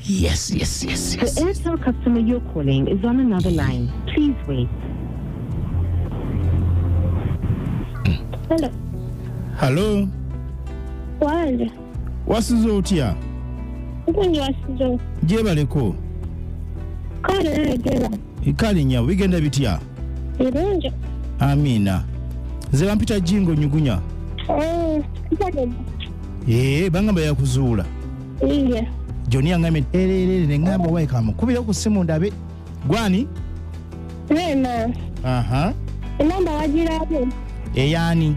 Yes. The Airtel customer you're calling is on another line. Please wait. Hello. Wale. Wasizo otya? Nkunyi wasizo. Gyebaleko. Kale gela. Kale nnyo bigenda bitya? Birungi. Amina. Nze bampita Jingo Nyugunya. Bangamba yakuzuula. Iya. Joni angame ne ngamba waikamu. Kubira ku simu ndabe. Gwani? Ema. Aha. Namba wajirabe. Yani.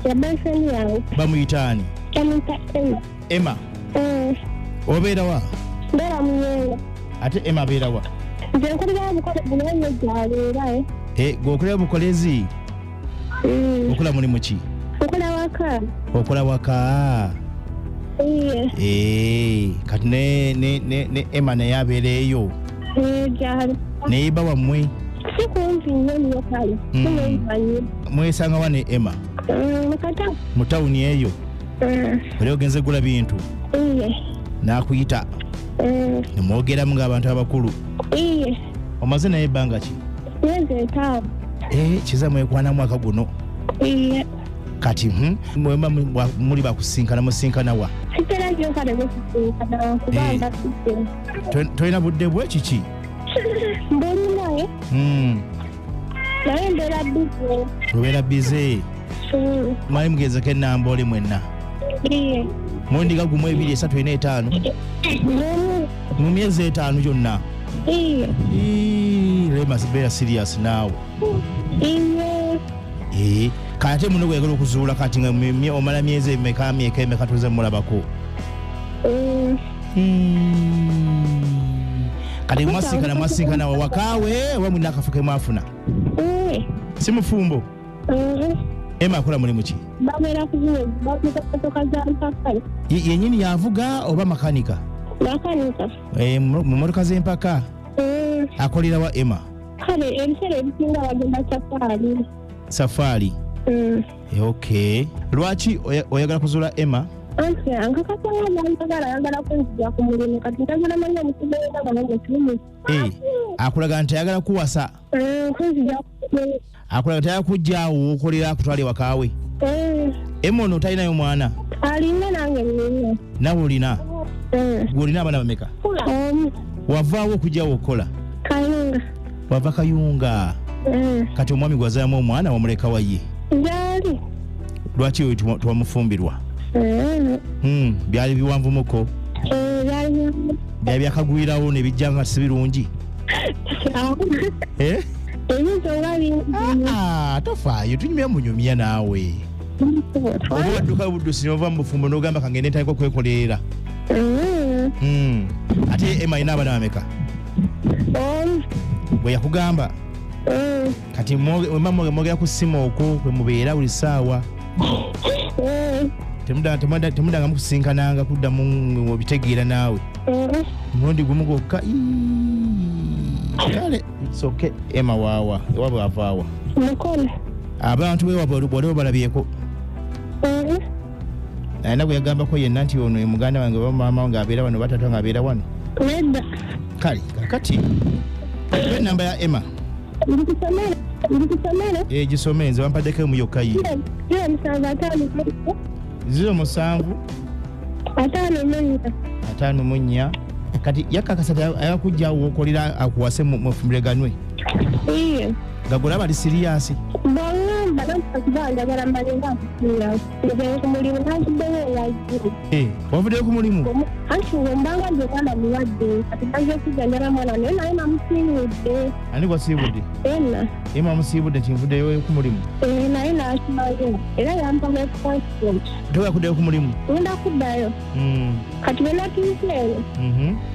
Ya boyfriend yangu. Bamuyitani. Kamita Emma. Emma. Obeera wa? Bera muyenga. Ate Emma beera wa? Nze nkulira bukole bunene gyaleera gwokulira bukolezi. Okola mulimu ki? Okola waka. Kati ne Emma naye abeereeyo. Gyali. Naye ba wammwe. Sikumpi nnyo nnyo kale. Mwesanga wa ne Emma? Mu tawuni eyo. Oli ogenze gula bintu. N'akuyita. Nemwogeramu ng'abantu abakulu. Omaze naye ebbanga ki? Myezi 5. Kiza mwekwana mwaka guno. Kati mwemba muli bakusinkana musinkana wa? Sitera gyo kale gusinkana kubanga tolina budde bwe kiki? Mbuli naye. Naye mbeera bize. Obeera bize. Mwali mugezeko ennamba oli mwenna. Mundiga gumu 2 3 4 5. Mu myezi 5 gyonna. Lema sibeera serious naawe. Kati muno gwegala okuzuula kati nga omala myezi emeka tuze mulabako. Kati mwasinkana wakawe oba mwina akafuke mwafuna? Si mufumbo? Emma akola mulimu ki? Babeera kutoka za mpaka. Yennyini yavuga oba makanika? Makanika. Mu motoka z'empaka? Akolera wa Emma? Kale ebiseera ebisinga bagenda safari. Safari? Okay. Lwaki oyagala kuzuula Emma? Ayagala kunzija ku mulimu kati ntagala manya omusigaira banange tulimu. Akulaga nti ayagala kuwasa? Kunzija. Akulaga tayagala kujjaawo okolera akutwale wakaawe? Emma ono talinayo mwana? Alina nange nina. Nawe olina? Gw'olina abaana bameka? Wavaawo okujjaawo okukola? Kayunga. Wava Kayunga. Kati omwami gwazaamu omwana wamuleka wa ye? Gyali. Lwaki oyo tewamufumbirwa? Byali biwanvumuko? Byali byakagwirawo ne bijja nga si birungi? Tofaayo tunyumya munyumya naawe. Oba wadduka buddusi n'ova mu bufumbo n'ogamba kangende ntandika okwekolerera. Ate Emma alina abaana bameka? Bwe yakugamba? Kati mwogera ku ssimu okwo kwe mubeera buli ssaawa? Temudanga mukusinkananga kuddamu obitegeera naawe? Mulundi gumu gwokka? Kale soke Emma waawa ewabwe avaawa? Abantu beewabwe bw'oliwo balabyeko? Alina gwe yagambako yenna nti ono ye muganda wange oba maama wange abeera wano batata wange abeera wano? Kale kakati ennamba ya Emma? Gisome nze wampaddeko emu yokka ye. 07 54. Kati yakakasa ayakujjaawo okolera akuwase mu fumbiraganwe? Gagula bali siriyasi? Wavuddeyo ku mulimu? Ani gwasiibudde? Emma musiibudde nti nvuddeyo ku mulimu? Togakuddeyo ku mulimu? Kuddayo. Kati bwe natuuseeyo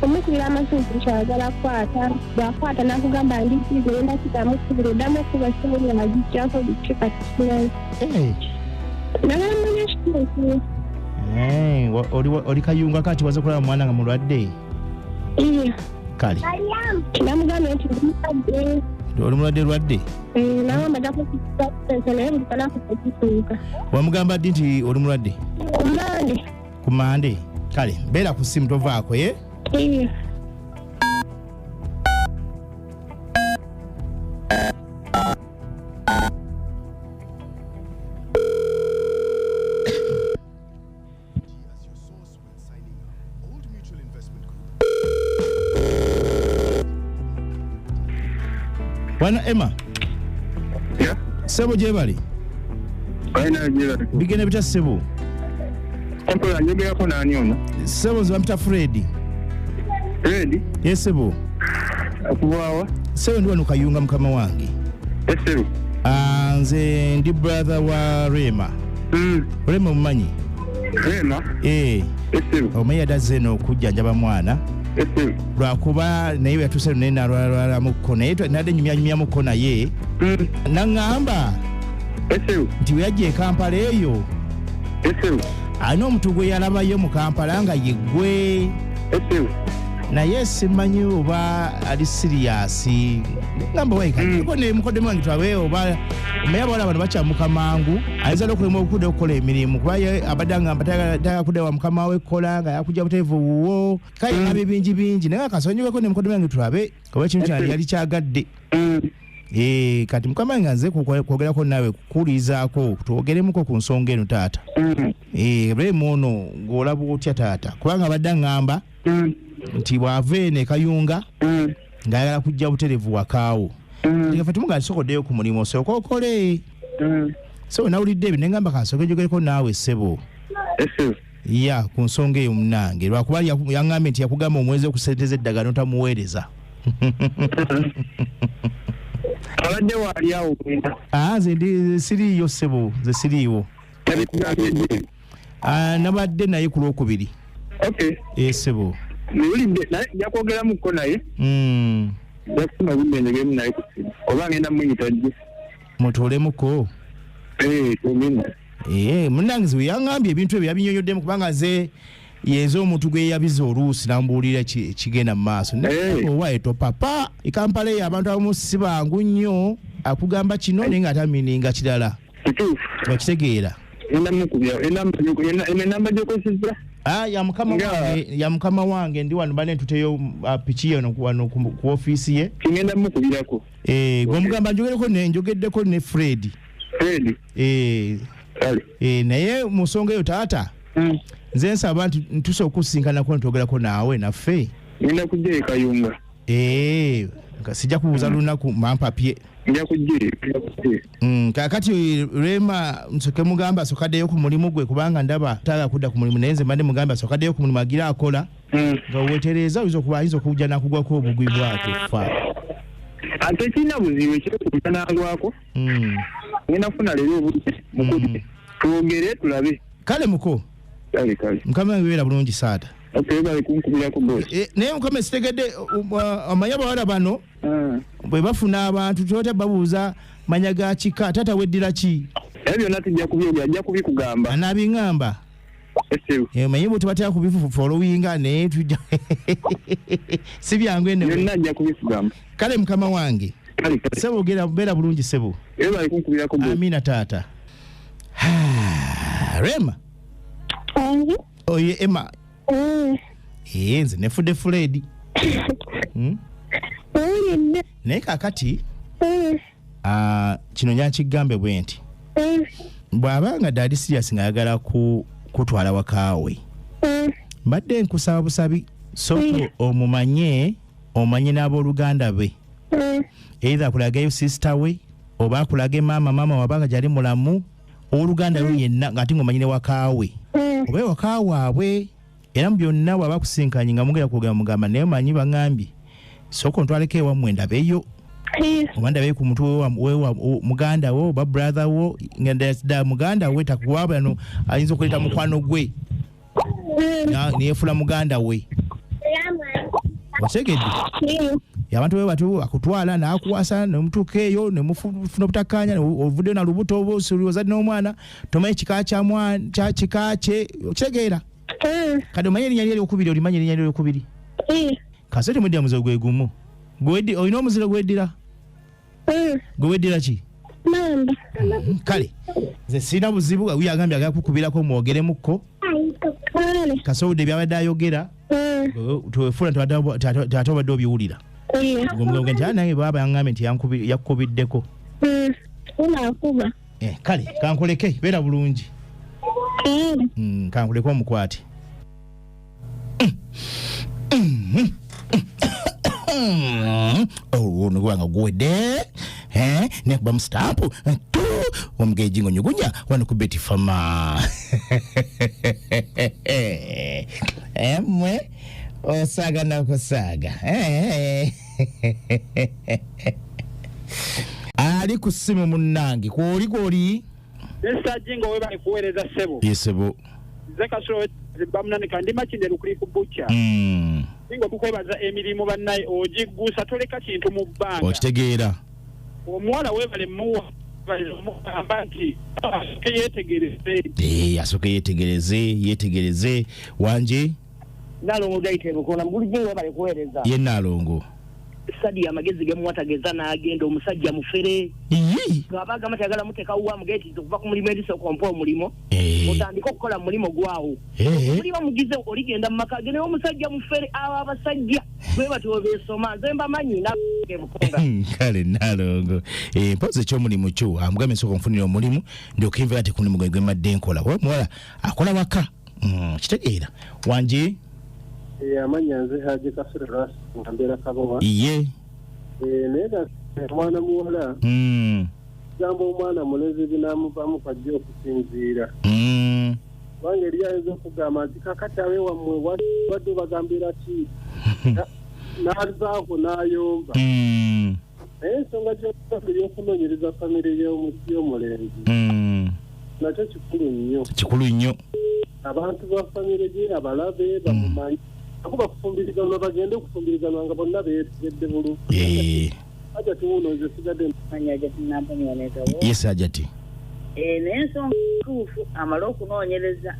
omukubira amasimu kyagala kwata bw'akwata n'akugamba ndikigenda kitamukubira oddamu okuba simu yagijjako bityo kati kirayo. Nagamanya kituufu. Oli Kayunga kati waze kulaba mwana nga mulwadde? Kale namugambye nti mulwadde. Oli mulwadde lwadde? Nagamba dakukisasensa naye buli kanakusekituuka. Wamugamba ddi nti oli mulwadde? Kumande. Kumande? Kale beera ku ssimu tovaako ye? Iya. Bwana Emma. Yeah. Sebo jebali. Baina jebali. Bigene bita sebo. Empola njogera ko nani ono? Sebo zibamita Freddy. Freddy? Yes sebo. Akubawa? Sebo ndi wano kayunga mukama wange. Yes sebo. Nze ndi brother wa Rema. Rema mumanyi? Rema? Yes sebo. Omanyi yadazeno okujjanjaba mwana. Yes sebo. Lwakuba naye yatuse nena lwala mukko naye nade nyumya mukko naye. Nangamba. Yes sebo. Nti yajje Kampala eyo. Yes sebo. Ano omuntu gwe yalabayo mu Kampala nga yeggwe. Yes sebo. Naye simanyi oba ali serious ngamba waika ko ne mukodde wange twawe oba omeya bala abantu bakyamuka mangu ayinza n'okulema okuda okukola emirimu kuba abadde ngamba tagakuda wa mukama we kola nga yakujja buteevu wuwo kale nga bingi naye akasonyiweko ne mukodde wange twabe oba ekintu kyali yali kyagadde kati mukama nga nze kwogerako naawe kukulizaako twogeremuko ku nsonga eno taata Rema ono ng'olaba otya taata kubanga abadde ngamba nti bwave ne kayunga ngayagala kujja buterevu wakaawo ngafe tumuga sokoddeyo ku mulimu osooka okole so nawulidde ebyo nengamba kansooka njogereko naawe ssebo ya ku nsonga eyo munange lwakuba yaŋŋambye nti yakugamba omwezi okusenteza eddagala notamuweereza abadde waali awo nze ndi siriiyo ssebo nze siriiwo nabadde naye ku lwokubiri ssebo Nulinde yakwogera muko naye. Yakufuna budde njogera naye kusimu. Oba ngenda muyita jje. Mutole muko. Tumina. Munangizi we yangambye ebintu ebyo yabinyonyoddemu kubanga nze yenze omuntu gwe yabiza oluusi nambuulira kigenda mu maaso. Owaye to papa Kampala eyo abantu abamu si bangu nnyo akugamba kino naye nga atamininga kirala. Kituufu. Wakitegeera. Enamba gy'okosezza. Ya mukama wange ndi wano bane tuteyo piki yano wano ku office ye. Kingenda mukubirako. Gwe mugamba njogeddeko ne Freddy. Naye mu nsonga eyo taata. Nze nsaba nti ntuse okusinkanako ntwogerako naawe naffe. Ngenda kujja Kayunga. Sijja kubuuza lunaku mampapye. Nja kujja. Kakati Rema nsoke mugamba asokaddeyo ku mulimu gwe kubanga ndaba taga kudda ku mulimu naye nze mbadde mugamba asokaddeyo ku mulimu agira akola nga wetereza oyinza okujja nakugwako obugwi bwako fa ate kina buzibu ekyokuja nangwako ngenda kufuna leero obudde mukudde twogere tulabe kale muko kale mukama weera bulungi saata bali kunkubirako bosi naye mukama sitegedde amanya bawala bano bwe bafuna abantu tota babuuza manya ga kika tata weddira ki ebyo natujja kubyogera ajja kubikugamba anabingamba manyi bwe tubatera kubifollowinga naye tujja si byangu ene byonna ajja kubikugamba kale mukama wange sebo beera bulungi sebo bali kunkubirako bosi amina taata Rema oye Emma nze nefudde Freddy naye kakati kino nyakigambe bwe nti bw'abanga dadi serious ng'ayagala kutwala wakaawe mbadde nkusaba busabi soko omumanye n'abooluganda be either akulagayo sister we oba akulage maama wabanga gyali mulamu oluganda lwe yenna ng'ate ng'omanyine wakaawe oba wakaawaabwe era mu byonna bw'aba kusinkanye nga mugera kwogera mugamba naye manyi baŋŋambye soko ntwaleko ewammwe ndabeyo oba ndabeyo ku mutwe muganda wo oba brother wo nga muganda we takuwaaba no ayinza okuleeta mukwano gwe neyeefula muganda we osegedde abantu be batu akutwala n'akuwasa nemutuuka eyo nemufuna obutakkaanya ovuddeyo na lubuto oba ozadde n'omwana tomanyi kika kye okitegeera kati omanye erinnya ly'eryokubiri olimanya erinnya ly'eryokubiri kasete mweddira muzigo gwe gumu olina omuziro gweddira gwe weddira ki kale nze sirina buzibu yagambye agala kukubirako mwogeremukko kasobodde byabadde ayogera Tufuna taata obadde obiwulira. Ngomugamba nti nange baba yangambe nti yakubiddeko. Unakuba. Kale kankoleke beera bulungi. Kankoleke omukwate. Ono gwanga gwede nekuba mstampu tu omugeji ngo nyugunya wano ku Betty Fama. Emwe osaga na kusaga. Ali ku simu munnange kwoli Nesta jingo weba kuweleza sebo. Yesebo. Zeka so bamnane kandi machinde lukuli kubucha. Singo tukwebaza emirimu bannaye ogigusa toleka kintu mu bbanga. Okitegeera. Omwana webale muwa ambanti yetegereze wanje nalongo gaite bukona mbulije webale kuweleza ye nalongo sadi amagezi gemwatageza n'agenda omusajja mufere abaga matagala muteka uwa mugeti kuva ku mulimo ediso kompo omulimo mutandika okukola mulimo gwawo mulimo mugize oligenda mu maka gene omusajja mufere aba abasajja bwe batiwo besoma zemba manyi na bukonga kale nalongo mpoze kyo mulimo kyo amugame soko mfunira omulimu ndio kiva ati kuni mugwe madde enkola wa mwala akola waka kitegeera wanje amanyanze haje kasere ras ngambera kabwa iye neda mwana muwala jambo omwana mulezi binamuvamu kwajja okusinziira wange lyazo kugamba nti kakati abe wamwe wadde bagambira ki n'azaako n'ayomba ensonga y'okunoonyereza famire y'omulenzi nakyo kikulu nnyo abantu ba famire gye abalabe bamumanyi akuba kufumbiriganwa bagende okufumbirizanwa nga bonna beetegedde bulungi ajati wuno nze sigadde yes ajati n'ensonga tuufu amala okunoonyereza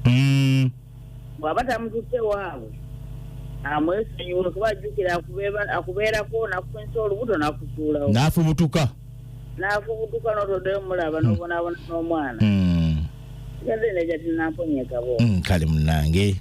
bw'aba tamututte waabwe amwesonyiwa kuba ajjukira akubeerako nakukwinsa olubuto nakusuulawo n'afubutuka n'otoddeyo mulaba n'obonaabona n'omwana sigadde nejati namponyekabo kale munnange